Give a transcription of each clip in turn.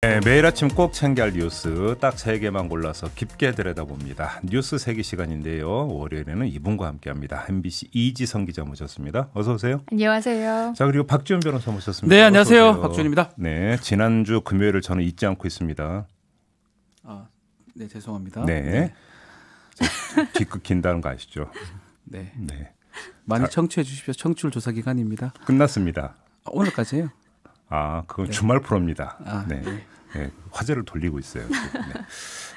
네, 매일 아침 꼭 챙겨야 할 뉴스 딱 3개만 골라서 깊게 들여다봅니다. 뉴스 세기 시간인데요. 월요일에는 이분과 함께합니다. MBC 이지성 기자 모셨습니다. 어서 오세요. 안녕하세요. 자, 그리고 박지훈 변호사 모셨습니다. 네, 안녕하세요. 박지훈입니다. 네, 지난주 금요일을 저는 잊지 않고 있습니다. 네, 죄송합니다. 네, 뒤끝 긴다는 거 아시죠? 네. 네. 많이 청취해 주십시오. 청취율 조사 기간입니다. 끝났습니다. 오늘까지예요. 그건 주말 프로입니다. 네. 네, 화제를 돌리고 있어요. 네.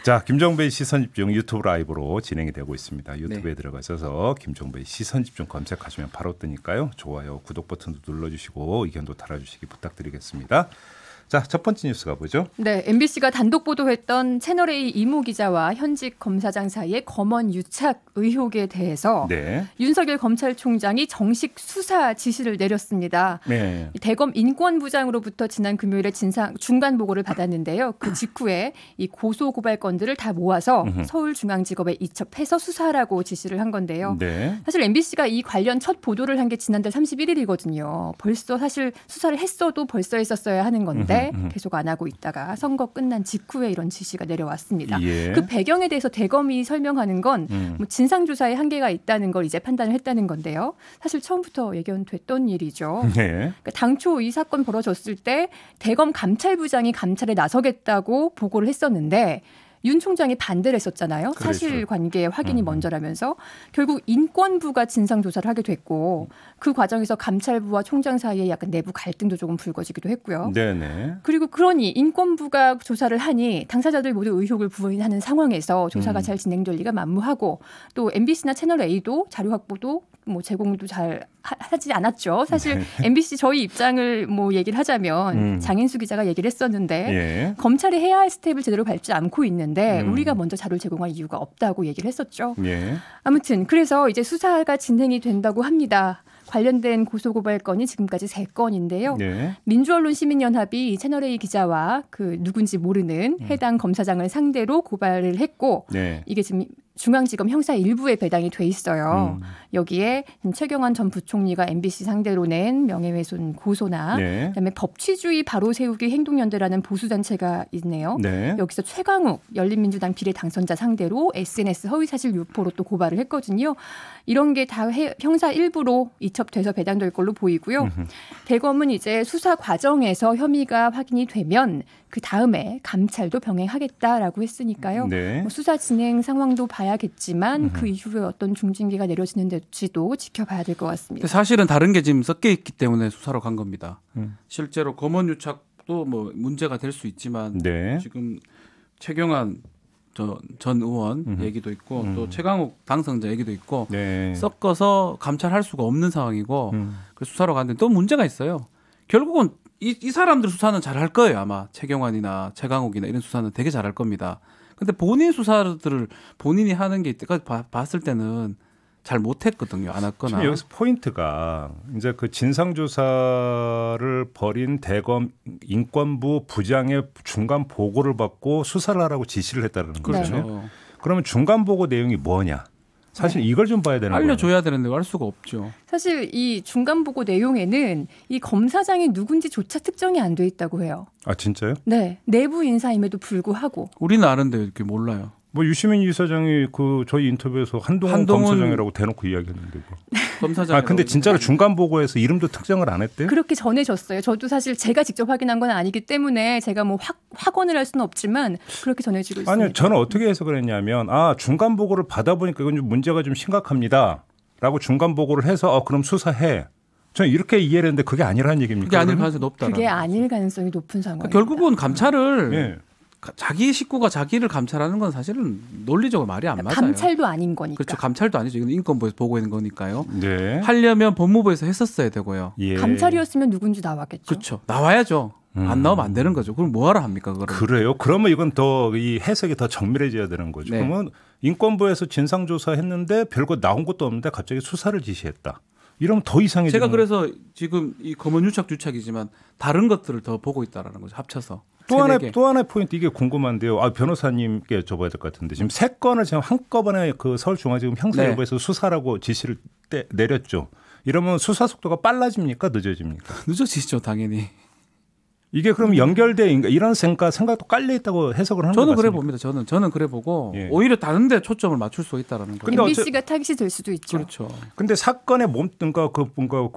자, 김종배의 시선집중 유튜브 라이브로 진행이 되고 있습니다. 유튜브에 들어가셔서 김종배의 시선집중 검색하시면 바로 뜨니까요. 좋아요, 구독 버튼도 눌러주시고 의견도 달아주시기 부탁드리겠습니다. 자, 첫 번째 뉴스가 뭐죠? 네, MBC가 단독 보도했던 채널A 이모 기자와 현직 검사장 사이의 검언 유착 의혹에 대해서 윤석열 검찰총장이 정식 수사 지시를 내렸습니다. 네. 대검 인권부장으로부터 지난 금요일에 중간 보고를 받았는데요. 그 직후에 이 고소 고발 건들을 다 모아서 서울중앙지검에 이첩해서 수사하라고 지시를 한 건데요. 네. 사실 MBC가 이 관련 첫 보도를 한 게 지난달 31일이거든요. 벌써 사실 수사를 했어도 벌써 했었어야 하는 건데 계속 안 하고 있다가 선거 끝난 직후에 이런 지시가 내려왔습니다. 예. 그 배경에 대해서 대검이 설명하는 건 뭐 진상조사에 한계가 있다는 걸 이제 판단을 했다는 건데요. 사실 처음부터 예견됐던 일이죠. 네. 그러니까 당초 이 사건 벌어졌을 때 대검 감찰부장이 감찰에 나서겠다고 보고를 했었는데 윤 총장이 반대를 했었잖아요. 그렇죠. 사실관계 확인이 먼저라면서 결국 인권부가 진상조사를 하게 됐고 그 과정에서 감찰부와 총장 사이에 약간 내부 갈등도 조금 불거지기도 했고요. 네네. 그리고 그러니 인권부가 조사를 하니 당사자들 모두 의혹을 부인하는 상황에서 조사가 잘 진행될 리가 만무하고 또 MBC나 채널A도 자료 확보도 뭐 제공도 잘 하지 않았죠. 사실 MBC 저희 입장을 뭐 얘기를 하자면 장인수 기자가 얘기를 했었는데 검찰이 해야 할 스텝을 제대로 밟지 않고 있는데 우리가 먼저 자료를 제공할 이유가 없다고 얘기를 했었죠. 아무튼 그래서 이제 수사가 진행이 된다고 합니다. 관련된 고소고발 건이 지금까지 3건인데요. 민주언론시민연합이 채널A 기자와 그 누군지 모르는 해당 검사장을 상대로 고발을 했고 이게 지금 중앙지검 형사 1부에 배당이 돼 있어요. 여기에 최경환 전 부총리가 MBC 상대로 낸 명예훼손 고소나 그다음에 법치주의 바로 세우기 행동연대라는 보수단체가 있네요. 여기서 최강욱 열린민주당 비례당선자 상대로 SNS 허위사실 유포로 또 고발을 했거든요. 이런 게 다 형사 1부로 이첩돼서 배당될 걸로 보이고요. 대검은 이제 수사 과정에서 혐의가 확인이 되면 그 다음에 감찰도 병행하겠다라고 했으니까요. 뭐 수사 진행 상황도 봐야겠지만 그 이후에 어떤 중징계가 내려지는지도 지켜봐야 될 것 같습니다. 사실은 다른 게 지금 섞여 있기 때문에 수사로 간 겁니다. 실제로 검언 유착도 뭐 문제가 될 수 있지만 지금 최경환 전 의원 얘기도 있고 또 최강욱 당선자 얘기도 있고 섞어서 감찰할 수가 없는 상황이고 그래서 수사로 갔는데 또 문제가 있어요. 결국은 이 사람들 수사는 잘할 거예요. 아마 최경환이나 최강욱이나 이런 수사는 되게 잘할 겁니다. 근데 본인 수사들을 본인이 하는 게 이때까지 봤을 때는 잘 못했거든요. 안 했거나. 지금 여기서 포인트가 이제 그 진상조사를 벌인 대검 인권부 부장의 중간 보고를 받고 수사를 하라고 지시를 했다는 거죠. 그러면 중간 보고 내용이 뭐냐? 사실 이걸 좀 봐야 되는 거예요. 알려줘야 되는데 알 수가 없죠. 사실 이 중간 보고 내용에는 이 검사장이 누군지조차 특정이 안 돼 있다고 해요. 아, 진짜요? 네. 내부 인사임에도 불구하고. 우리는 아는데 이렇게 몰라요. 뭐 유시민 이사장이 그 저희 인터뷰에서 한동훈 검사장이라고 대놓고 이야기했는데. 검사장. 근데 진짜로 중간 보고에서 이름도 특정을 안 했대요? 그렇게 전해졌어요. 저도 사실 제가 직접 확인한 건 아니기 때문에 제가 뭐 확언을 할 수는 없지만 그렇게 전해지고 있습니다. 아니요, 저는 어떻게 해서 그랬냐면 중간 보고를 받아보니까 이건 좀 문제가 좀 심각합니다라고 중간 보고를 해서 그럼 수사해. 저는 이렇게 이해를 했는데 그게 아니라는 얘기입니까? 그게 아닐 가능성이 높다. 그게 아닐 가능성이 높은 상황입니다. 결국은 감찰을 자기 식구가 자기를 감찰하는 건 사실은 논리적으로 말이 안 맞아요. 감찰도 아닌 거니까. 그렇죠. 감찰도 아니죠. 이건 인권부에서 보고 있는 거니까요. 하려면 법무부에서 했었어야 되고요. 감찰이었으면 누군지 나왔겠죠. 그렇죠. 나와야죠. 안 나오면 안 되는 거죠. 그럼 뭐하러 합니까? 그거를. 그래요? 그러면 이건 더 이 해석이 더 정밀해져야 되는 거죠. 그러면 인권부에서 진상조사했는데 별거 나온 것도 없는데 갑자기 수사를 지시했다. 이러면 더 이상해지는. 제가 그래서 지금 이 검언 유착이지만 다른 것들을 더 보고 있다라는 거죠. 합쳐서. 또 하나의 포인트 이게 궁금한데요. 변호사님께 여쭤봐야 될 것 같은데 지금 3건을 지금 한꺼번에 그 서울중앙지검 형사여부에서 수사라고 지시를 내렸죠. 이러면 수사 속도가 빨라집니까? 늦어집니까? 늦어지죠, 당연히. 이게 그럼 연결돼 이런 생각도 깔려 있다고 해석을 하는 저는 것 같습니다. 그래 봅니다. 저는 그래 보고 오히려 다른 데 초점을 맞출 수 있다라는 거예요. MBC가 타깃이 될 수도 있죠. 그렇죠. 근데 사건의 뭔가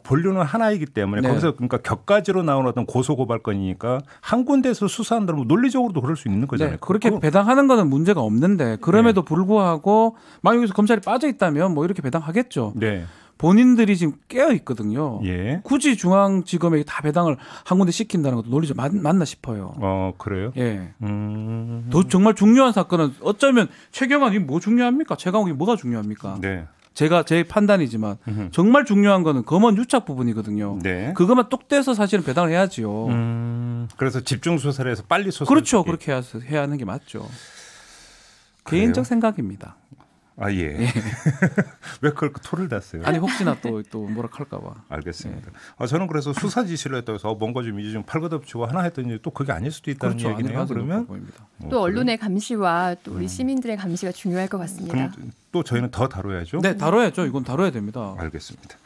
본류는 하나이기 때문에 거기서 그러니까 격가지로 나오는 어떤 고소 고발 건이니까 한 군데에서 수사한다면 뭐 논리적으로도 그럴 수 있는 거잖아요. 그렇게 배당하는 거는 문제가 없는데 그럼에도 불구하고 만약 여기서 검찰이 빠져 있다면 뭐 이렇게 배당하겠죠. 네. 본인들이 지금 깨어 있거든요. 예. 굳이 중앙지검에 다 배당을 한 군데 시킨다는 것도 논리적 맞나 싶어요. 그래요? 예. 더 정말 중요한 사건은 어쩌면 최경환이 뭐 중요합니까? 최강욱이 뭐가 중요합니까? 네. 제가 제 판단이지만 정말 중요한 거는 검언 유착 부분이거든요. 네. 그것만 똑 떼서 사실은 배당을 해야지요. 그래서 집중 수사를 해서 빨리 수사. 그렇죠. 그렇게 해야 하는 게 맞죠. 그래요? 개인적 생각입니다. 아 예. 왜 그걸 토를 das어요? 아니 혹시나 또 뭐라 할까 봐. 알겠습니다. 저는 그래서 수사 지시를 했다고 해서 뭔가 좀 이제 좀 팔걷어치고 하나 했더니 또 그게 아닐 수도 있다는 그렇죠. 얘기네요. 그러면 또 언론의 감시와 또 우리 시민들의 감시가 중요할 것 같습니다. 그럼 또 저희는 더 다뤄야죠. 네, 다뤄야죠. 이건 다뤄야 됩니다. 알겠습니다.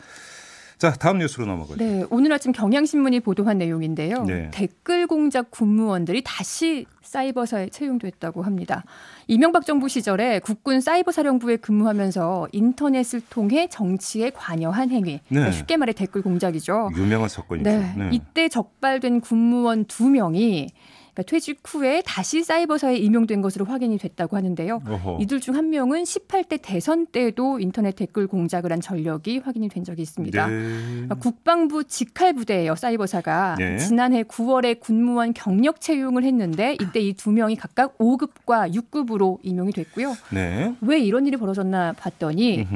자, 다음 뉴스로 넘어가죠. 네, 오늘 아침 경향신문이 보도한 내용인데요. 네. 댓글 공작 군무원들이 다시 사이버사에 채용됐다고 합니다. 이명박 정부 시절에 국군 사이버사령부에 근무하면서 인터넷을 통해 정치에 관여한 행위, 그러니까 쉽게 말해 댓글 공작이죠. 유명한 사건이죠. 네. 이때 적발된 군무원 2명이 퇴직 후에 다시 사이버사에 임용된 것으로 확인이 됐다고 하는데요. 어허. 이들 중 한 명은 18대 대선 때도 인터넷 댓글 공작을 한 전력이 확인이 된 적이 있습니다. 네. 국방부 직할부대예요. 사이버사가. 네. 지난해 9월에 군무원 경력 채용을 했는데 이때 이 2명이 각각 5급과 6급으로 임용이 됐고요. 네. 왜 이런 일이 벌어졌나 봤더니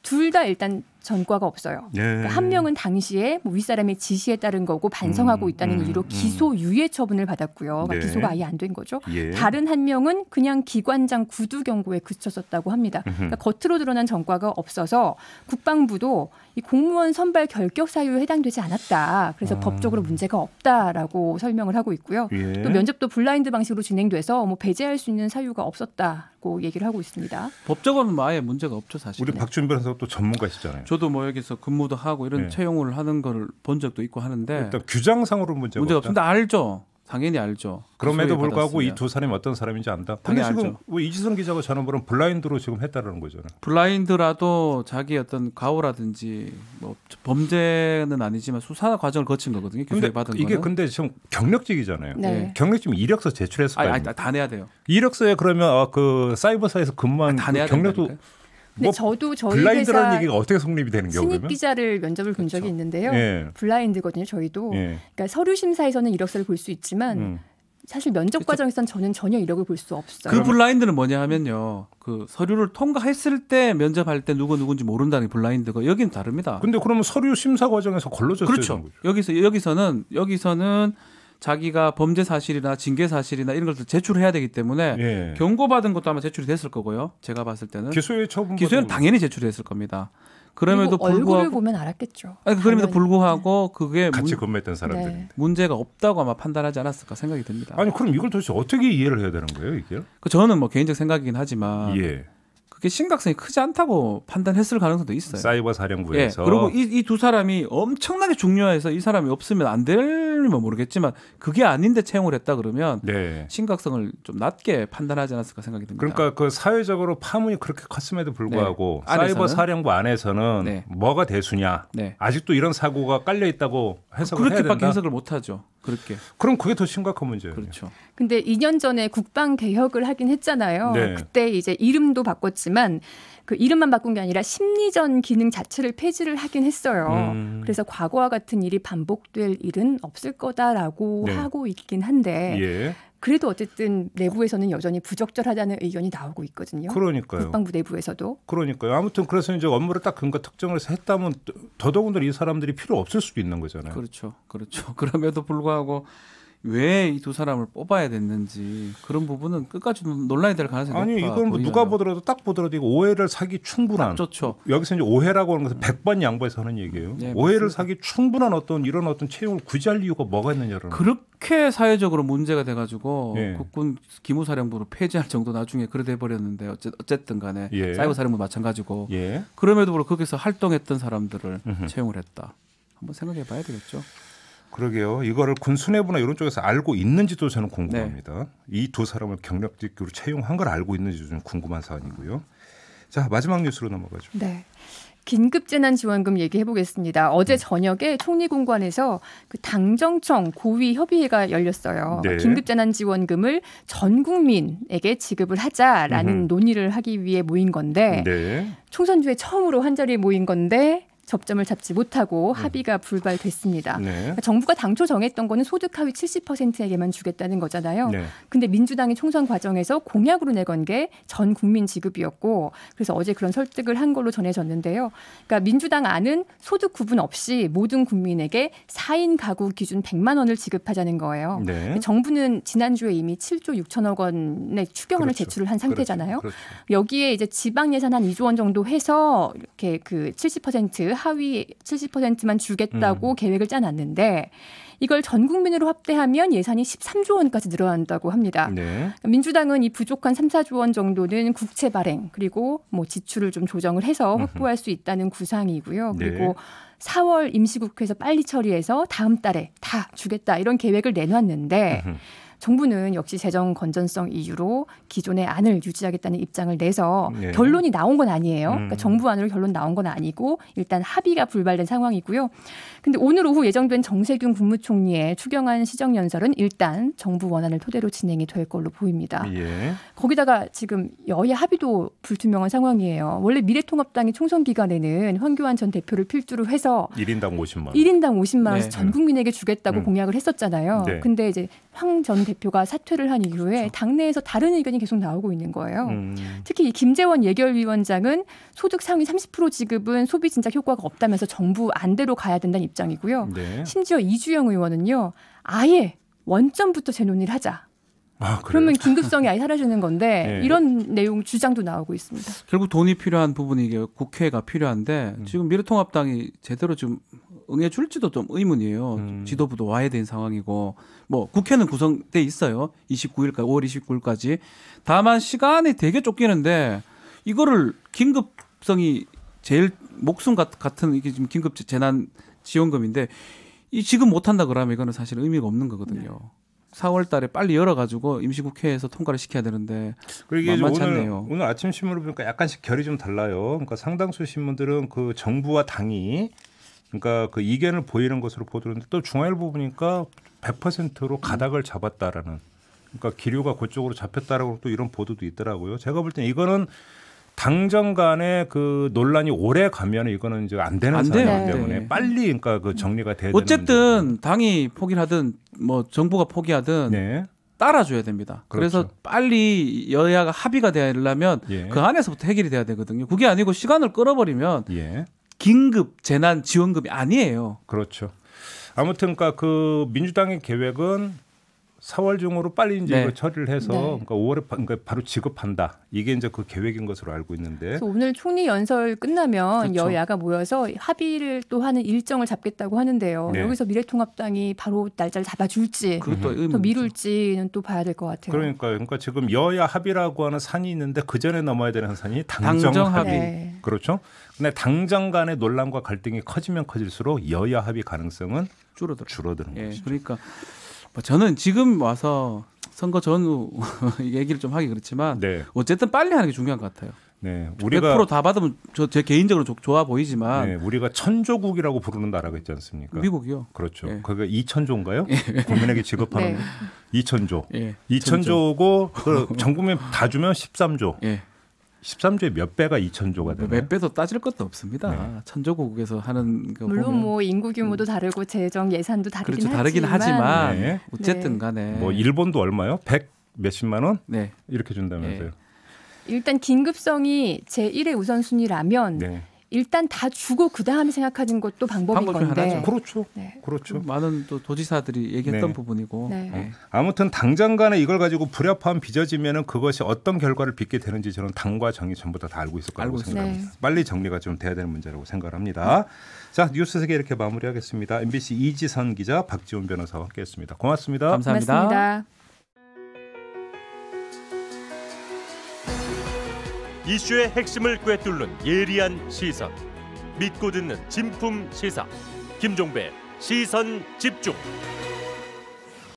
둘 다 일단 전과가 없어요. 네. 그러니까 한 명은 당시에 뭐 윗사람의 지시에 따른 거고 반성하고 있다는 이유로 기소유예 처분을 받았고요. 그러니까 네. 기소가 아예 안 된 거죠. 예. 다른 한 명은 그냥 기관장 구두 경고에 그쳤었다고 합니다. 그러니까 겉으로 드러난 전과가 없어서 국방부도 이 공무원 선발 결격 사유에 해당되지 않았다. 그래서 법적으로 문제가 없다라고 설명을 하고 있고요. 예. 또 면접도 블라인드 방식으로 진행돼서 뭐 배제할 수 있는 사유가 없었다고 얘기를 하고 있습니다. 법적으로는 뭐 아예 문제가 없죠, 사실. 우리 박준 변호사 또 전문가시잖아요. 저도 뭐 여기서 근무도 하고 이런 채용을 하는 걸 본 적도 있고 하는데 일단 규정상으로 문제가 없습니다. 알죠. 당연히 알죠. 그럼에도 불구하고 이 두 사람이 어떤 사람인지 안다. 근데 당연히 지금 뭐 이지성 기자가 전화번호 블라인드로 지금 했다는 거잖아요. 블라인드라도 자기 어떤 가오라든지 뭐 범죄는 아니지만 수사 과정을 거친 거거든요. 교수에 받은 이게 거는. 근데 지금 경력직이잖아요. 네. 경력직 이력서 제출했을 거예요. 아니, 다 내야 돼요. 이력서에 그러면 그 사이버사에서 근무한 다 내야 경력도 된다니까요. 근데 저도 저희 블라인드라는 회사 얘기가 어떻게 성립이 되는 거예요? 신입 기자를 면접을 본 적이 있는데요. 예. 블라인드거든요. 저희도. 예. 그러니까 서류 심사에서는 이력서를 볼 수 있지만 사실 면접 과정에서는 저는 전혀 이력을 볼 수 없어요. 그 블라인드는 뭐냐 하면요. 그 서류를 통과했을 때 면접할 때 누군지 모른다는 게 블라인드고 여기는 다릅니다. 근데 그러면 서류 심사 과정에서 걸러졌어요. 그렇죠. 여기서는 자기가 범죄 사실이나 징계 사실이나 이런 것을 제출해야 되기 때문에 예. 경고받은 것도 아마 제출이 됐을 거고요. 제가 봤을 때는 기소유예 처분 기소유예는 당연히 제출이 됐을 겁니다. 그럼에도 불구하고 얼굴을 보면 알았겠죠. 그럼에도 불구하고 그게 같이 근무했던 사람들인데 네. 문제가 없다고 아마 판단하지 않았을까 생각이 듭니다. 아니 그럼 이걸 도대체 어떻게 이해를 해야 되는 거예요, 이게? 저는 뭐 개인적 생각이긴 하지만 예. 그게 심각성이 크지 않다고 판단했을 가능성도 있어요. 사이버 사령부에서. 예, 그리고 이 두 사람이 엄청나게 중요해서 이 사람이 없으면 안 될면 모르겠지만 그게 아닌데 채용을 했다 그러면 네. 심각성을 좀 낮게 판단하지 않았을까 생각이 듭니다. 그러니까 그 사회적으로 파문이 그렇게 컸음에도 불구하고 네. 사이버 사령부 안에서는 네. 뭐가 대수냐. 네. 아직도 이런 사고가 깔려 있다고 해석을 해야 된다. 그렇게밖에 해석을 못 하죠. 그렇게. 그럼 그게 더 심각한 문제예요. 그렇죠. 근데 2년 전에 국방 개혁을 하긴 했잖아요. 네. 그때 이제 이름도 바꿨지만 그 이름만 바꾼 게 아니라 심리전 기능 자체를 폐지를 하긴 했어요. 그래서 과거와 같은 일이 반복될 일은 없을 거다라고 네. 하고 있긴 한데 예. 그래도 어쨌든 내부에서는 여전히 부적절하다는 의견이 나오고 있거든요. 그러니까요. 국방부 내부에서도. 그러니까요. 아무튼 그래서 이제 업무를 딱 그러니까 특정을 해서 했다면 더더군다나 이 사람들이 필요 없을 수도 있는 거잖아요. 그렇죠. 그럼에도 불구하고 왜 이 두 사람을 뽑아야 됐는지 그런 부분은 끝까지 논란이 될 가능성이 높아 아니 이건 뭐 누가 보더라도 딱 보더라도 이거 오해를 사기 충분한. 좋죠. 여기서 이제 오해라고 하는 것은 100번 양보해서 하는 얘기예요. 네, 오해를 맞습니다. 사기 충분한 이런 채용을 굳이 할 이유가 뭐가 있느냐라는. 그렇게 사회적으로 문제가 돼가지고 예. 국군 기무사령부를 폐지할 정도 나중에 그래 돼 버렸는데 어쨌든 간에 예. 사이버 사령부 마찬가지고 예. 그럼에도 불구하고 거기서 활동했던 사람들을 채용을 했다. 한번 생각해 봐야 되겠죠. 그러게요. 이거를 군 수뇌부나 이런 쪽에서 알고 있는지도 저는 궁금합니다. 네. 이 두 사람을 경력직으로 채용한 걸 알고 있는지도 좀 궁금한 사안이고요. 자, 마지막 뉴스로 넘어가죠. 네. 긴급재난지원금 얘기해 보겠습니다. 어제 저녁에 총리공관에서 그 당정청 고위협의회가 열렸어요. 네. 긴급재난지원금을 전 국민에게 지급을 하자라는 논의를 하기 위해 모인 건데 네. 총선 주에 처음으로 한자리에 모인 건데 접점을 잡지 못하고 합의가 불발됐습니다. 네. 그러니까 정부가 당초 정했던 거는 소득 하위 70%에게만 주겠다는 거잖아요. 네. 근데 민주당이 총선 과정에서 공약으로 내건 게 전 국민 지급이었고 그래서 어제 그런 설득을 한 걸로 전해졌는데요. 그러니까 민주당 안은 소득 구분 없이 모든 국민에게 4인 가구 기준 100만 원을 지급하자는 거예요. 네. 정부는 지난주에 이미 7조 6천억 원의 추경안을 그렇죠. 제출을 한 상태잖아요. 그렇죠. 여기에 이제 지방 예산 한 2조 원 정도 해서 이렇게 그 70% 하위 70%만 주겠다고 계획을 짜놨는데 이걸 전 국민으로 확대하면 예산이 13조 원까지 늘어난다고 합니다. 네. 민주당은 이 부족한 3, 4조 원 정도는 국채 발행 그리고 뭐 지출을 좀 조정을 해서 확보할 수 있다는 구상이고요. 그리고 네. 4월 임시국회에서 빨리 처리해서 다음 달에 다 주겠다 이런 계획을 내놨는데 정부는 역시 재정 건전성 이유로 기존의 안을 유지하겠다는 입장을 내서 네. 결론이 나온 건 아니에요. 그러니까 정부 안으로 결론 나온 건 아니고 일단 합의가 불발된 상황이고요. 근데 오늘 오후 예정된 정세균 국무총리의 추경안 시정연설은 일단 정부 원안을 토대로 진행이 될 걸로 보입니다. 예. 거기다가 지금 여야 합의도 불투명한 상황이에요. 원래 미래통합당이 총선 기간에는 황교안 전 대표를 필두로 해서 1인당 50만 원. 1인당 50만 원씩 네. 전 국민에게 주겠다고 공약을 했었잖아요. 네. 근데 이제 황 전 대표가 사퇴를 한 이후에 그렇죠. 당내에서 다른 의견이 계속 나오고 있는 거예요. 특히 이 김재원 예결위원장은 소득 상위 30% 지급은 소비 진작 효과가 없다면서 정부 안대로 가야 된다는 입장이고요. 네. 심지어 이주영 의원은요. 아예 원점부터 재논의를 하자. 그러면 긴급성이 아예 사라지는 건데 네. 이런 내용 주장도 나오고 있습니다. 결국 돈이 필요한 부분이 이게 국회가 필요한데 지금 미래통합당이 제대로 좀 응해줄지도 좀 의문이에요. 지도부도 와야 되는 상황이고 뭐 국회는 구성돼 있어요. 29일까지 5월 29일까지. 다만 시간이 되게 쫓기는데 이거를 긴급성이 제일 목숨 같은 이게 지금 긴급 재난 지원금인데 이 지금 못 한다 그러면 이거는 사실 의미가 없는 거거든요. 네. 4월 달에 빨리 열어가지고 임시국회에서 통과를 시켜야 되는데 만만치 않네요. 오늘 아침 신문을 보니까 약간씩 결이 좀 달라요. 그러니까 상당수 신문들은 그 정부와 당이 그러니까 그 이견을 보이는 것으로 보도했는데 또 중앙일보 보니까 100%로 가닥을 잡았다라는 그러니까 기류가 그쪽으로 잡혔다라고 또 이런 보도도 있더라고요. 제가 볼 때는 이거는 당정 간의 그 논란이 오래 가면 이거는 이제 안 되는 상황이기 때문에 빨리 그러니까 그 정리가 돼야 되는 어쨌든 당이 포기를 하든 뭐 정부가 포기하든 네. 따라줘야 됩니다. 그렇죠. 그래서 빨리 여야가 합의가 되려면 예. 그 안에서부터 해결이 돼야 되거든요. 그게 아니고 시간을 끌어버리면 예. 긴급 재난 지원금이 아니에요. 그렇죠. 아무튼 그러니까 그 민주당의 계획은 4월 중으로 빨리 이제 네. 이거 처리를 해서 네. 그러니까 5월에 그러니까 바로 지급한다. 이게 이제 그 계획인 것으로 알고 있는데. 그래서 오늘 총리 연설 끝나면 그렇죠. 여야가 모여서 합의를 또 하는 일정을 잡겠다고 하는데요. 네. 여기서 미래통합당이 바로 날짜를 잡아줄지 또 미룰지는 또 봐야 될 것 같아요. 그러니까 지금 여야 합의라고 하는 산이 있는데 그 전에 넘어야 되는 산이 당정 합의. 네. 그렇죠. 근데 당정 간의 논란과 갈등이 커지면 커질수록 여야 합의 가능성은 줄어드는 예. 거죠. 그러니까. 저는 지금 와서 선거 전후 얘기를 좀 하기 그렇지만 네. 어쨌든 빨리 하는 게 중요한 것 같아요. 네, 우리가 100% 다 받으면 제 개인적으로 좋아 보이지만 네, 우리가 천조국이라고 부르는 나라가 있지 않습니까? 미국이요. 그렇죠. 네. 그게 2천조인가요? 국민에게 지급하는 네. 2천조. 네. 2천조고 전 국민 다 주면 13조. 네. 13조의 몇 배가 2천조가 되나요? 몇 배도 따질 것도 없습니다. 네. 천조국에서 하는 거 물론 보면. 뭐 인구 규모도 다르고 재정 예산도 다르긴 그렇죠. 다르긴 하지만 네. 어쨌든 간에 뭐 일본도 얼마요? 100 몇십만 원? 네. 이렇게 준다면서요. 네. 일단 긴급성이 제1의 우선순위라면 네. 일단 다 주고 그다음에 생각하는 것도 방법인 건데. 하나죠. 그렇죠. 네. 그렇죠. 많은 또 도지사들이 얘기했던 네. 부분이고. 네. 네. 아무튼 당장 간에 이걸 가지고 불협화음 빚어지면은 그것이 어떤 결과를 빚게 되는지 저는 당과 정이 전부 다 알고 있을 거라고 생각합니다. 네. 빨리 정리가 좀 돼야 되는 문제라고 생각을 합니다. 자, 뉴스 세계 이렇게 마무리하겠습니다. MBC 이지선 기자, 박지훈 변호사와 함께했습니다. 고맙습니다. 감사합니다. 고맙습니다. 이슈의 핵심을 꿰뚫는 예리한 시선, 믿고 듣는 진품 시사, 김종배 시선 집중.